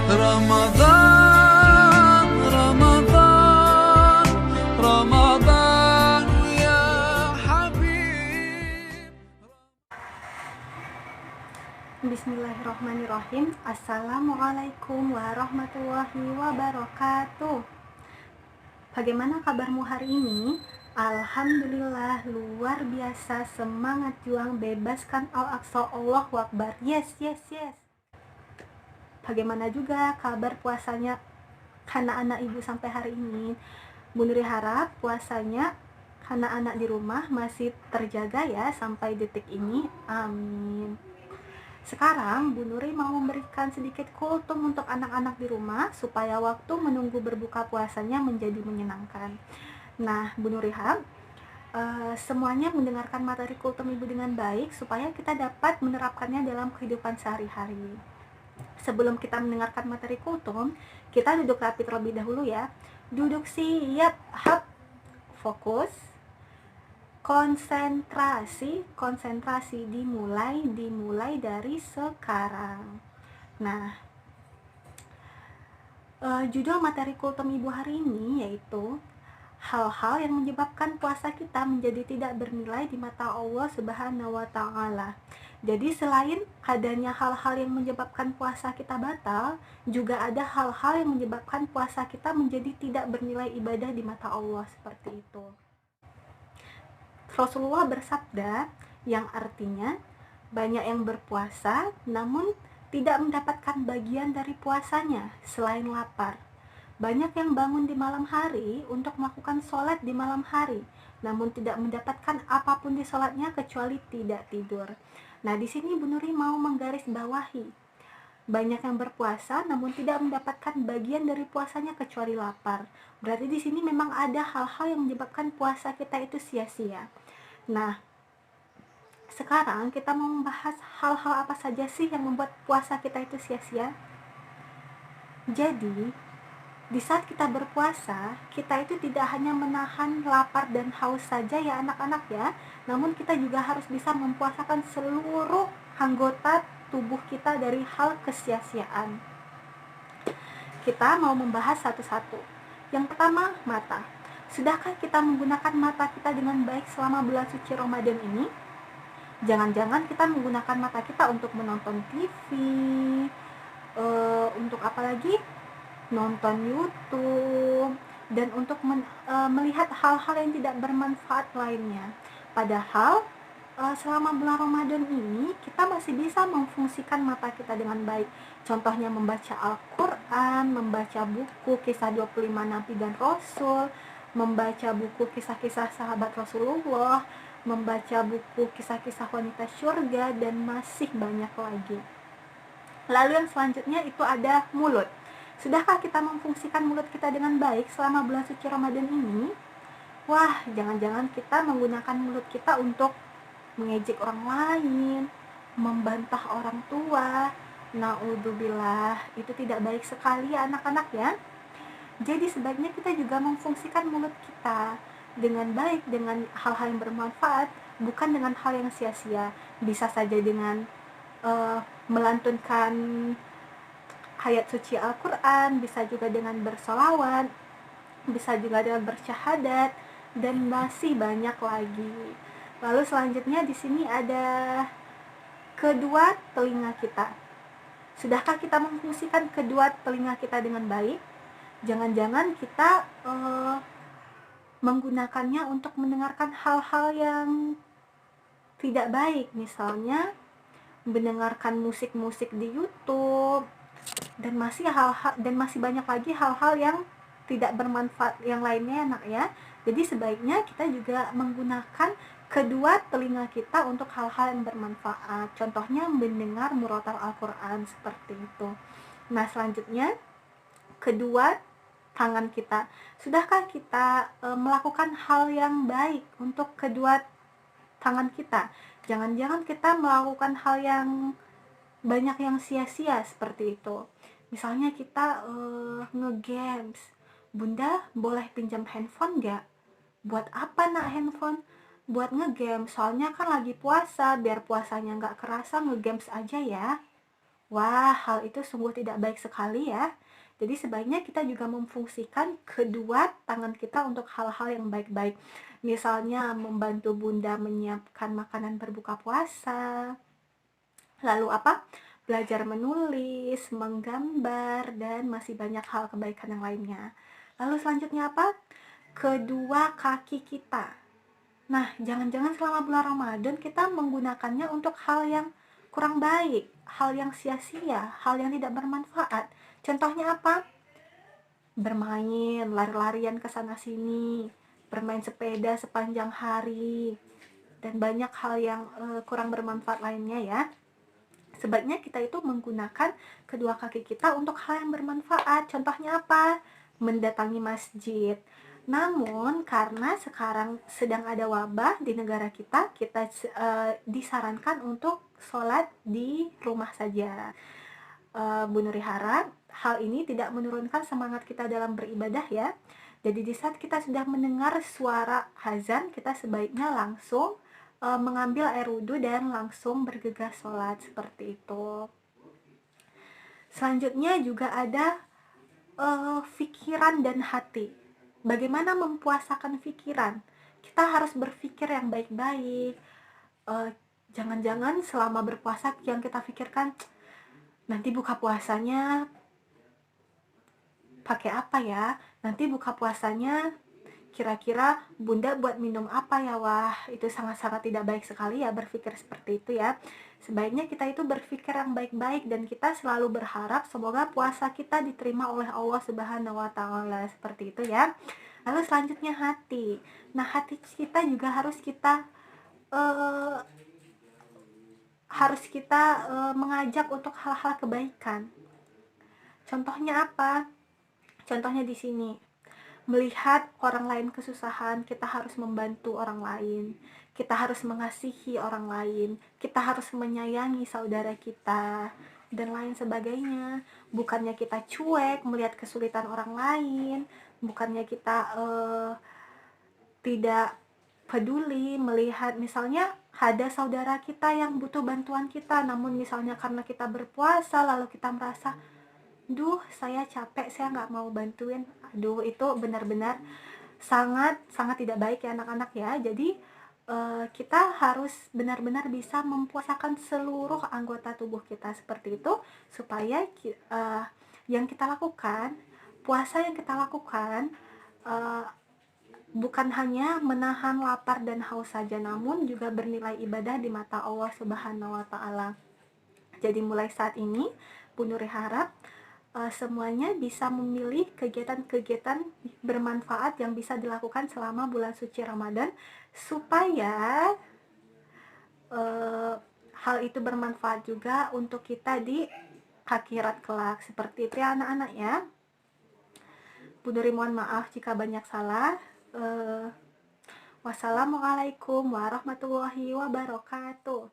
رمضان رمضان رمضان يا حبيب. Bismillahirrahmanirrahim. Assalamualaikum warahmatullahi wabarakatuh. Bagaimana kabarmu hari ini? Alhamdulillah, luar biasa. Semangat juang, bebaskan Al-Aqsa, Allahu Akbar. Yes, yes, yes. Bagaimana juga kabar puasanya anak-anak ibu sampai hari ini? Bu Nuri harap puasanya anak-anak di rumah masih terjaga ya sampai detik ini. Amin. Sekarang Bu Nuri mau memberikan sedikit kultum untuk anak-anak di rumah supaya waktu menunggu berbuka puasanya menjadi menyenangkan. Nah, Bu Nuri harap semuanya mendengarkan materi kultum Ibu dengan baik supaya kita dapat menerapkannya dalam kehidupan sehari-hari. Sebelum kita mendengarkan materi kultum, kita duduk rapi terlebih dahulu ya. Duduk siap, hap, fokus, konsentrasi dimulai dari sekarang. Nah, judul materi kultum Ibu hari ini yaitu hal-hal yang menyebabkan puasa kita menjadi tidak bernilai di mata Allah Subhanahu wa Ta'ala. Jadi selain adanya hal-hal yang menyebabkan puasa kita batal, juga ada hal-hal yang menyebabkan puasa kita menjadi tidak bernilai ibadah di mata Allah, seperti itu. Rasulullah bersabda yang artinya banyak yang berpuasa namun tidak mendapatkan bagian dari puasanya selain lapar. Banyak yang bangun di malam hari untuk melakukan sholat di malam hari, namun tidak mendapatkan apapun di sholatnya kecuali tidak tidur. Nah, di sini Bu Nuri mau menggarisbawahi, banyak yang berpuasa namun tidak mendapatkan bagian dari puasanya kecuali lapar. Berarti di sini memang ada hal-hal yang menyebabkan puasa kita itu sia-sia. Nah, sekarang kita mau membahas hal-hal apa saja sih yang membuat puasa kita itu sia-sia. Jadi, di saat kita berpuasa, kita itu tidak hanya menahan lapar dan haus saja ya anak-anak ya, namun kita juga harus bisa mempuasakan seluruh anggota tubuh kita dari hal kesia-siaan. Kita mau membahas satu-satu. Yang pertama, mata. Sudahkah kita menggunakan mata kita dengan baik selama bulan suci Ramadan ini? Jangan-jangan kita menggunakan mata kita untuk menonton TV, untuk apa lagi? Nonton YouTube, dan untuk melihat hal-hal yang tidak bermanfaat lainnya. Padahal selama bulan Ramadan ini kita masih bisa memfungsikan mata kita dengan baik. Contohnya membaca Al-Quran, membaca buku kisah 25 Nabi dan Rasul, membaca buku kisah-kisah sahabat Rasulullah, membaca buku kisah-kisah wanita syurga, dan masih banyak lagi. Lalu yang selanjutnya itu ada mulut. Sudahkah kita memfungsikan mulut kita dengan baik selama bulan suci Ramadan ini? Wah, jangan-jangan kita menggunakan mulut kita untuk mengejek orang lain, membantah orang tua. Naudzubillah, itu tidak baik sekali ya anak-anak ya. Jadi sebaiknya kita juga memfungsikan mulut kita dengan baik, dengan hal-hal yang bermanfaat, bukan dengan hal yang sia-sia. Bisa saja dengan melantunkan ayat suci Al-Quran, bisa juga dengan bersolawat, bisa juga dengan bersyahadat, dan masih banyak lagi. Lalu selanjutnya di sini ada kedua telinga kita. Sudahkah kita memfungsikan kedua telinga kita dengan baik? Jangan-jangan kita menggunakannya untuk mendengarkan hal-hal yang tidak baik, misalnya mendengarkan musik-musik di YouTube, dan masih banyak lagi hal-hal yang tidak bermanfaat yang lainnya anak ya. Jadi sebaiknya kita juga menggunakan kedua telinga kita untuk hal-hal yang bermanfaat. Contohnya mendengar murotal Al-Quran seperti itu. Nah, selanjutnya kedua tangan kita. Sudahkah kita melakukan hal yang baik untuk kedua tangan kita? Jangan-jangan kita melakukan hal yang banyak yang sia-sia seperti itu. Misalnya kita nge-games. Bunda boleh pinjam handphone gak? Buat apa nak handphone? Buat nge-games, soalnya kan lagi puasa, biar puasanya gak kerasa nge-games aja ya. Wah, hal itu sungguh tidak baik sekali ya. Jadi sebaiknya kita juga memfungsikan kedua tangan kita untuk hal-hal yang baik-baik. Misalnya membantu Bunda menyiapkan makanan berbuka puasa. Lalu apa? Belajar menulis, menggambar, dan masih banyak hal kebaikan yang lainnya. Lalu selanjutnya apa? Kedua kaki kita. Nah, jangan-jangan selama bulan Ramadan kita menggunakannya untuk hal yang kurang baik, hal yang sia-sia, hal yang tidak bermanfaat. Contohnya apa? Bermain, lari-larian ke sana sini, bermain sepeda sepanjang hari, dan banyak hal yang kurang bermanfaat lainnya ya. Sebaiknya kita itu menggunakan kedua kaki kita untuk hal yang bermanfaat. Contohnya apa? Mendatangi masjid. Namun karena sekarang sedang ada wabah di negara kita, disarankan untuk sholat di rumah saja. Bu Nuri harap hal ini tidak menurunkan semangat kita dalam beribadah ya. Jadi di saat kita sudah mendengar suara azan, kita sebaiknya langsung mengambil air wudhu dan langsung bergegas sholat seperti itu. Selanjutnya juga ada pikiran dan hati. Bagaimana mempuasakan pikiran? Kita harus berpikir yang baik-baik. Jangan-jangan selama berpuasa yang kita pikirkan, nanti buka puasanya pakai apa ya? Nanti buka puasanya kira-kira Bunda buat minum apa ya? Wah, itu sangat-sangat tidak baik sekali ya berpikir seperti itu ya. Sebaiknya kita itu berpikir yang baik-baik dan kita selalu berharap semoga puasa kita diterima oleh Allah Subhanahu wa taala, seperti itu ya. Lalu selanjutnya hati. Nah, hati kita juga harus kita mengajak untuk hal-hal kebaikan. Contohnya apa? Contohnya di sini. Melihat orang lain kesusahan, kita harus membantu orang lain. Kita harus mengasihi orang lain. Kita harus menyayangi saudara kita dan lain sebagainya. Bukannya kita cuek melihat kesulitan orang lain, bukannya kita tidak peduli melihat misalnya ada saudara kita yang butuh bantuan kita, namun misalnya karena kita berpuasa lalu kita merasa, duh saya capek, saya nggak mau bantuin. Aduh, itu benar-benar sangat tidak baik ya anak-anak ya. Jadi kita harus benar-benar bisa mempuasakan seluruh anggota tubuh kita seperti itu, supaya yang kita lakukan, puasa yang kita lakukan bukan hanya menahan lapar dan haus saja, namun juga bernilai ibadah di mata Allah Subhanahu wa taala. Jadi mulai saat ini Bu Nuri harap semuanya bisa memilih kegiatan-kegiatan bermanfaat yang bisa dilakukan selama bulan suci Ramadan, supaya hal itu bermanfaat juga untuk kita di akhirat kelak. Seperti itu ya anak-anak ya. Bu Nuri mohon maaf jika banyak salah. Wassalamualaikum warahmatullahi wabarakatuh.